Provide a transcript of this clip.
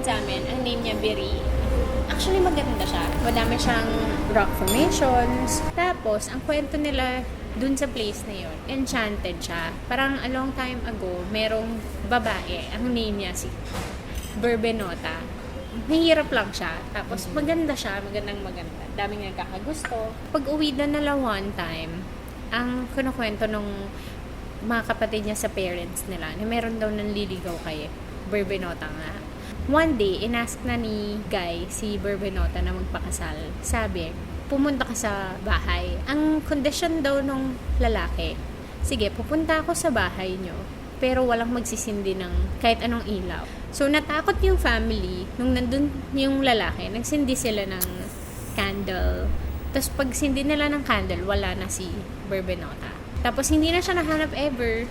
sa amin, ang name niya Biri. Actually, maganda siya. Madami siyang rock formations. Tapos, ang kwento nila dun sa place na yon, enchanted siya. Parang a long time ago, merong babae. Ang name niya si Berbenota. Mahirap lang siya. Tapos, maganda siya. Magandang maganda. Daming nagkakagusto. Pag uwi na nila one time, ang kinukwento nung mga kapatid niya sa parents nila na meron daw nanliligaw kay Berbenota nga. One day, inask na ni Guy si Berbenota na magpakasal. Sabi, pumunta ka sa bahay. Ang kondisyon daw nung lalaki, sige, pupunta ako sa bahay nyo, pero walang magsisindi ng kahit anong ilaw. So, natakot yung family nung nandun yung lalaki. Nagsindi sila ng candle. Tapos, pag sindi nila ng candle, wala na si Berbenota. Tapos, hindi na siya nahanap ever.